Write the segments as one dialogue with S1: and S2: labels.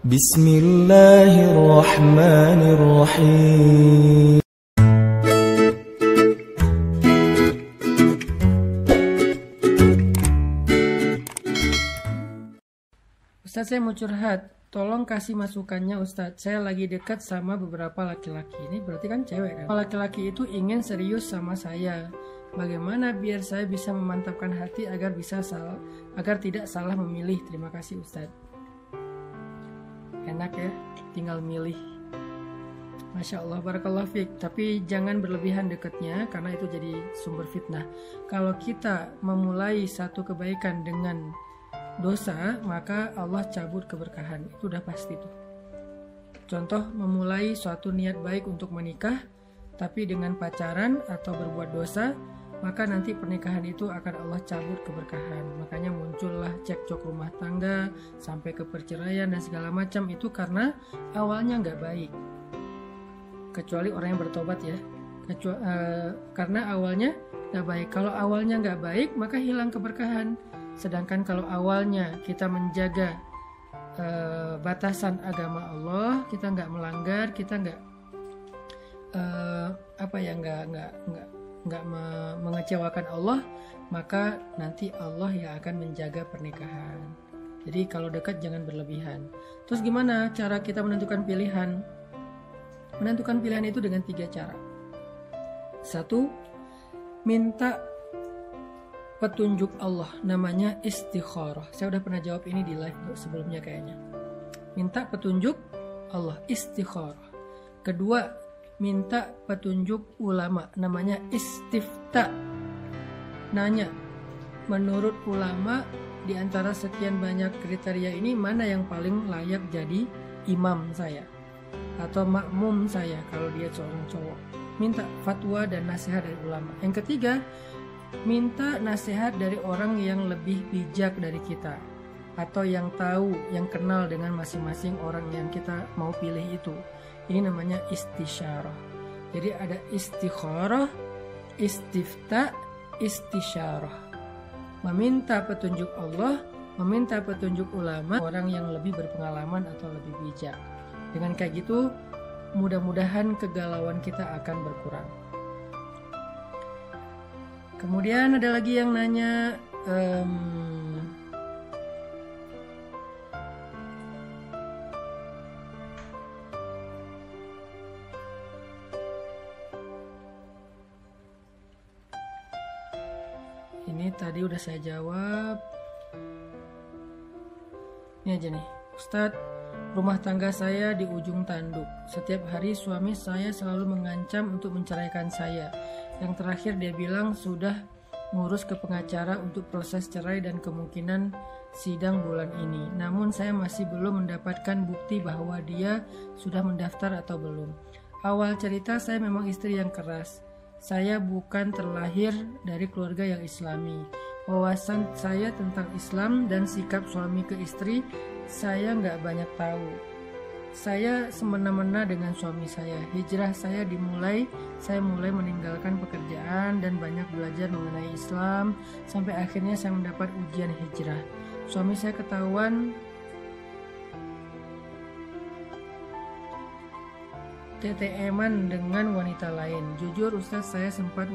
S1: Bismillahirrahmanirrahim.
S2: Ustadz, saya mau curhat, tolong kasih masukannya Ustadz. Saya lagi dekat sama beberapa laki-laki. Ini berarti kan cewek kan? Laki-laki itu ingin serius sama saya. Bagaimana biar saya bisa memantapkan hati agar tidak salah memilih? Terima kasih Ustadz. Enak ya, tinggal milih. Masya Allah, barakallah fiik. Tapi jangan berlebihan dekatnya, karena itu jadi sumber fitnah. Kalau kita memulai satu kebaikan dengan dosa, maka Allah cabut keberkahan. Itu udah pasti tuh. Contoh, memulai suatu niat baik untuk menikah, tapi dengan pacaran atau berbuat dosa, maka nanti pernikahan itu akan Allah cabut keberkahan. Makanya muncullah cekcok rumah tangga sampai ke perceraian dan segala macam. Itu karena awalnya nggak baik. Kecuali orang yang bertobat ya. Karena awalnya nggak baik. Kalau awalnya nggak baik, maka hilang keberkahan. Sedangkan kalau awalnya kita menjaga batasan agama Allah, kita nggak melanggar, kita nggak mengecewakan Allah, maka nanti Allah yang akan menjaga pernikahan. Jadi kalau dekat jangan berlebihan. Terus gimana cara kita menentukan pilihan? Menentukan pilihan itu dengan 3 cara. 1, minta petunjuk Allah, namanya istikharah. Saya udah pernah jawab ini di live sebelumnya kayaknya. Minta petunjuk Allah, istikharah. Kedua, minta petunjuk ulama, namanya istifta. Nanya, menurut ulama di antara sekian banyak kriteria ini mana yang paling layak jadi imam saya atau makmum saya kalau dia seorang cowok. Minta fatwa dan nasihat dari ulama. Yang ketiga, minta nasihat dari orang yang lebih bijak dari kita atau yang tahu, yang kenal dengan masing-masing orang yang kita mau pilih itu. Ini namanya istisyarah. Jadi ada istikharah, istifta, istisyarah. Meminta petunjuk Allah, meminta petunjuk ulama, orang yang lebih berpengalaman atau lebih bijak. Dengan kayak gitu, mudah-mudahan kegalauan kita akan berkurang. Kemudian ada lagi yang nanya, ini tadi udah saya jawab. Ini aja nih, Ustadz, rumah tangga saya di ujung tanduk. Setiap hari suami saya selalu mengancam untuk menceraikan saya. Yang terakhir dia bilang sudah ngurus ke pengacara untuk proses cerai dan kemungkinan sidang bulan ini. Namun saya masih belum mendapatkan bukti bahwa dia sudah mendaftar atau belum. Awal cerita saya memang istri yang keras. Saya bukan terlahir dari keluarga yang islami. Wawasan saya tentang Islam dan sikap suami ke istri saya nggak banyak tahu. Saya semena-mena dengan suami saya. Hijrah saya mulai meninggalkan pekerjaan dan banyak belajar mengenai Islam sampai akhirnya saya mendapat ujian hijrah. Suami saya ketahuan TTM-an dengan wanita lain. Jujur Ustadz, saya sempat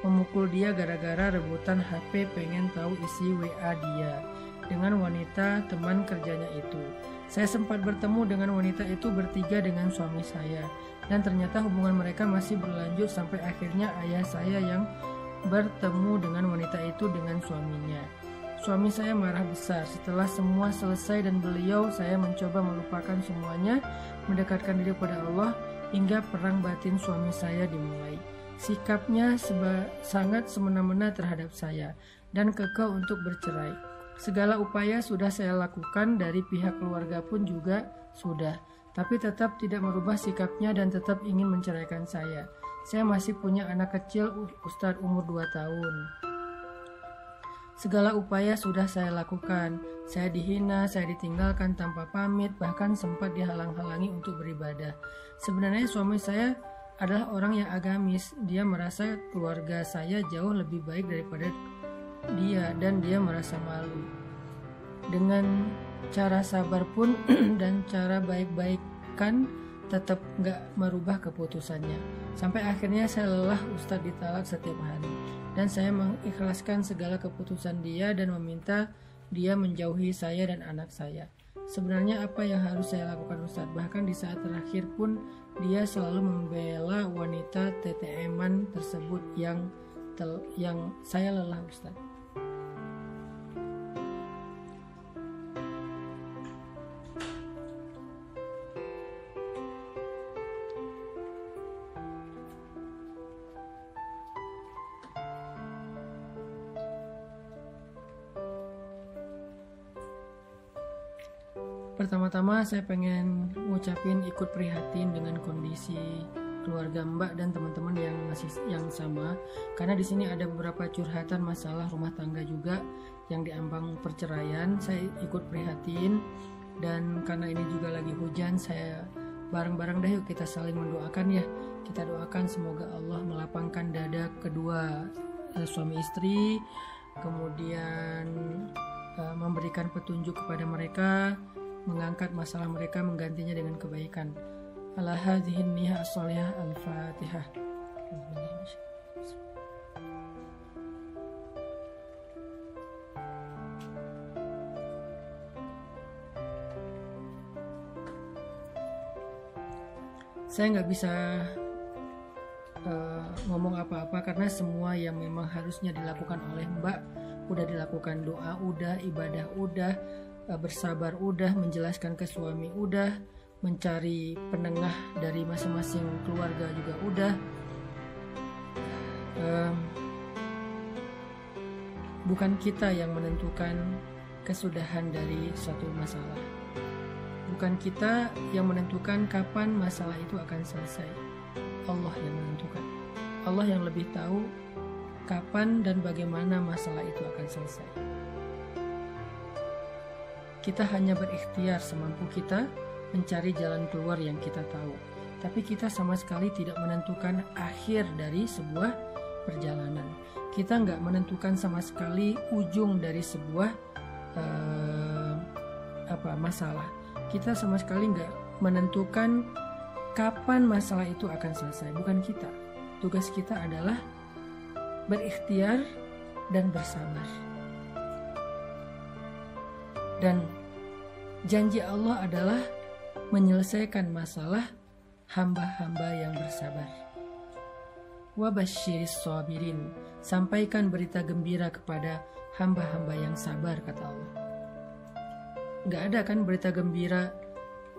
S2: memukul dia gara-gara rebutan HP pengen tahu isi WA dia dengan wanita teman kerjanya itu. Saya sempat bertemu dengan wanita itu bertiga dengan suami saya, dan ternyata hubungan mereka masih berlanjut sampai akhirnya ayah saya yang bertemu dengan wanita itu dengan suaminya. Suami saya marah besar. Setelah semua selesai dan saya mencoba melupakan semuanya, mendekatkan diri kepada Allah, hingga perang batin suami saya dimulai. Sikapnya sangat semena-mena terhadap saya dan kekeh untuk bercerai. Segala upaya sudah saya lakukan, dari pihak keluarga pun juga sudah, tapi tetap tidak merubah sikapnya dan tetap ingin menceraikan saya. Saya masih punya anak kecil, Ustadz, umur 2 tahun. Segala upaya sudah saya lakukan. Saya dihina, saya ditinggalkan tanpa pamit, bahkan sempat dihalang-halangi untuk beribadah. Sebenarnya suami saya adalah orang yang agamis. Dia merasa keluarga saya jauh lebih baik daripada dia, dan dia merasa malu dengan cara sabar pun dan cara baik-baikan tetap nggak merubah keputusannya. Sampai akhirnya saya lelah Ustadz ditalak setiap hari, dan saya mengikhlaskan segala keputusan dia dan meminta dia menjauhi saya dan anak saya. Sebenarnya apa yang harus saya lakukan Ustadz? Bahkan di saat terakhir pun dia selalu membela wanita TTM-an tersebut yang saya lelah Ustadz. Pertama-tama saya pengen ngucapin ikut prihatin dengan kondisi keluarga Mbak dan teman-teman yang sama, karena di sini ada beberapa curhatan masalah rumah tangga juga yang diambang perceraian. Saya ikut prihatin, dan karena ini juga lagi hujan, saya bareng-bareng deh yuk kita saling mendoakan ya. Kita doakan semoga Allah melapangkan dada kedua suami istri, kemudian memberikan petunjuk kepada mereka, mengangkat masalah mereka, menggantinya dengan kebaikan. Ala hadhihi niyah as-salihah al-fatihah. Saya nggak bisa ngomong apa-apa karena semua yang memang harusnya dilakukan oleh Mbak udah dilakukan. Doa udah, ibadah udah, bersabar udah, menjelaskan ke suami udah, mencari penengah dari masing-masing keluarga juga udah. Bukan kita yang menentukan kesudahan dari suatu masalah, bukan kita yang menentukan kapan masalah itu akan selesai. Allah yang menentukan. Allah yang lebih tahu kapan dan bagaimana masalah itu akan selesai. Kita hanya berikhtiar semampu kita mencari jalan keluar yang kita tahu. Tapi kita sama sekali tidak menentukan akhir dari sebuah perjalanan. Kita nggak menentukan sama sekali ujung dari sebuah masalah. Kita sama sekali nggak menentukan kapan masalah itu akan selesai. Bukan kita. Tugas kita adalah berikhtiar dan bersabar. Dan janji Allah adalah menyelesaikan masalah hamba-hamba yang bersabar. Wa basyiris sabirin, sampaikan berita gembira kepada hamba-hamba yang sabar, kata Allah. Gak ada kan berita gembira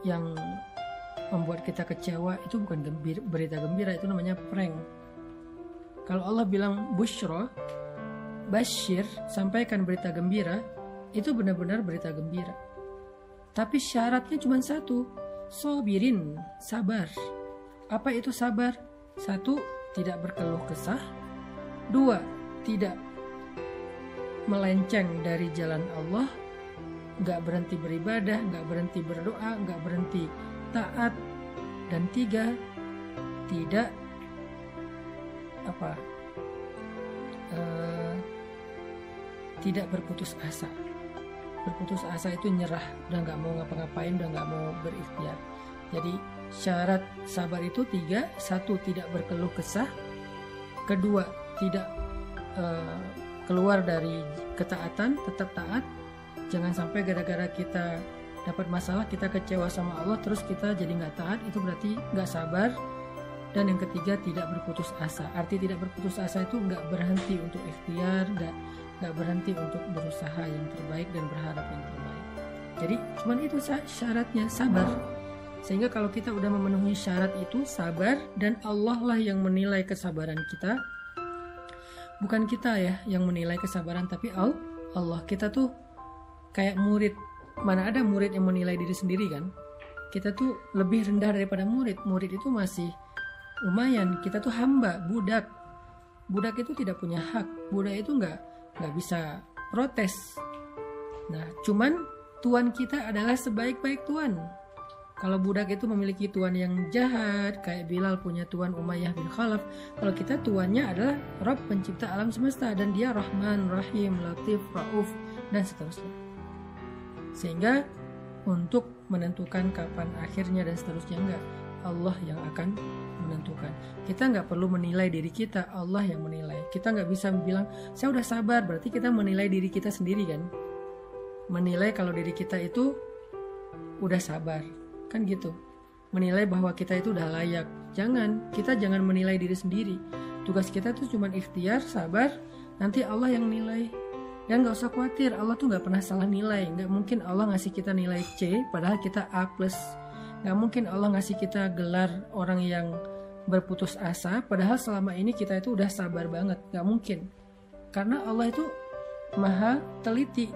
S2: yang membuat kita kecewa, itu bukan berita gembira, itu namanya prank. Kalau Allah bilang busyra, basyir, sampaikan berita gembira, itu benar-benar berita gembira. Tapi syaratnya cuma satu, sabirin, sabar. Apa itu sabar? 1, tidak berkeluh kesah. 2, tidak melenceng dari jalan Allah, gak berhenti beribadah, gak berhenti berdoa, gak berhenti taat. Dan 3, tidak tidak berputus asa. Berputus asa itu nyerah, udah gak mau ngapa-ngapain, udah gak mau berikhtiar. Jadi syarat sabar itu 3. 1, tidak berkeluh kesah. 2, tidak keluar dari ketaatan, tetap taat. Jangan sampai gara-gara kita dapat masalah, kita kecewa sama Allah, terus kita jadi gak taat, itu berarti gak sabar. Dan yang ketiga, tidak berputus asa. Arti tidak berputus asa itu gak berhenti untuk ikhtiar, gak berhenti untuk berusaha yang terbaik dan berharap yang terbaik. Jadi cuman itu syaratnya, sabar. Sehingga kalau kita udah memenuhi syarat itu, sabar, dan Allah lah yang menilai kesabaran kita. Bukan kita ya yang menilai kesabaran, tapi Allah. Kita tuh kayak murid. Mana ada murid yang menilai diri sendiri kan? Kita tuh lebih rendah daripada murid. Murid itu masih lumayan. Kita tuh hamba, budak. Budak itu tidak punya hak. Budak itu nggak bisa protes. Nah, cuman tuan kita adalah sebaik-baik tuan. Kalau budak itu memiliki tuan yang jahat, kayak Bilal punya tuan Umayyah bin Khalaf. Kalau kita tuannya adalah Rabb pencipta alam semesta, dan dia Rahman, Rahim, Latif, Rauf, dan seterusnya. Sehingga untuk menentukan kapan akhirnya dan seterusnya. Enggak, Allah yang akan menentukan. Kita nggak perlu menilai diri kita, Allah yang menilai. Kita nggak bisa bilang saya udah sabar, berarti kita menilai diri kita sendiri kan, menilai kalau diri kita itu udah sabar kan gitu, menilai bahwa kita itu udah layak. Kita jangan menilai diri sendiri. Tugas kita tuh cuma ikhtiar, sabar, nanti Allah yang nilai. Dan gak usah khawatir, Allah tuh gak pernah salah nilai. Gak mungkin Allah ngasih kita nilai C padahal kita A+. Gak mungkin Allah ngasih kita gelar orang yang berputus asa padahal selama ini kita itu udah sabar banget. Gak mungkin. Karena Allah itu maha teliti,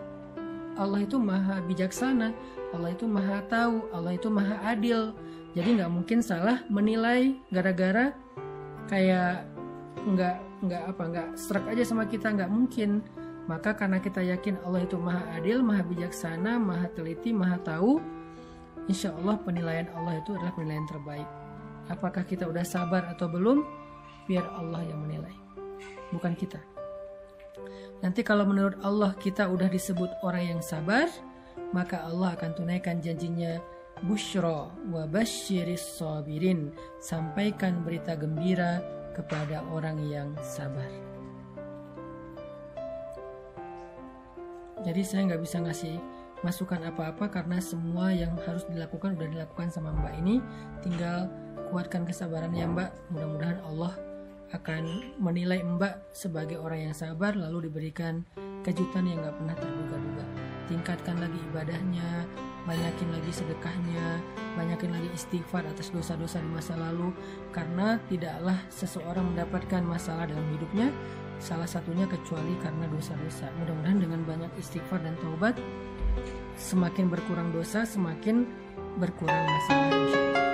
S2: Allah itu maha bijaksana, Allah itu maha tahu, Allah itu maha adil. Jadi gak mungkin salah menilai gara-gara kayak nggak serak aja sama kita, nggak mungkin. Maka karena kita yakin Allah itu maha adil, maha bijaksana, maha teliti, maha tahu, insya Allah penilaian Allah itu adalah penilaian terbaik. Apakah kita udah sabar atau belum, biar Allah yang menilai, bukan kita. Nanti kalau menurut Allah kita udah disebut orang yang sabar, maka Allah akan tunaikan janjinya, busyra wa basyiris sabirin, sampaikan berita gembira kepada orang yang sabar. Jadi saya nggak bisa ngasih masukan apa-apa karena semua yang harus dilakukan udah dilakukan sama Mbak ini. Tinggal kuatkan kesabarannya Mbak. Mudah-mudahan Allah akan menilai Mbak sebagai orang yang sabar, lalu diberikan kejutan yang nggak pernah terduga-duga. Tingkatkan lagi ibadahnya, banyakin lagi sedekahnya, banyakin lagi istighfar atas dosa-dosa di masa lalu, karena tidaklah seseorang mendapatkan masalah dalam hidupnya salah satunya kecuali karena dosa-dosa. Mudah-mudahan dengan banyak istighfar dan taubat, semakin berkurang dosa, semakin berkurang masalah.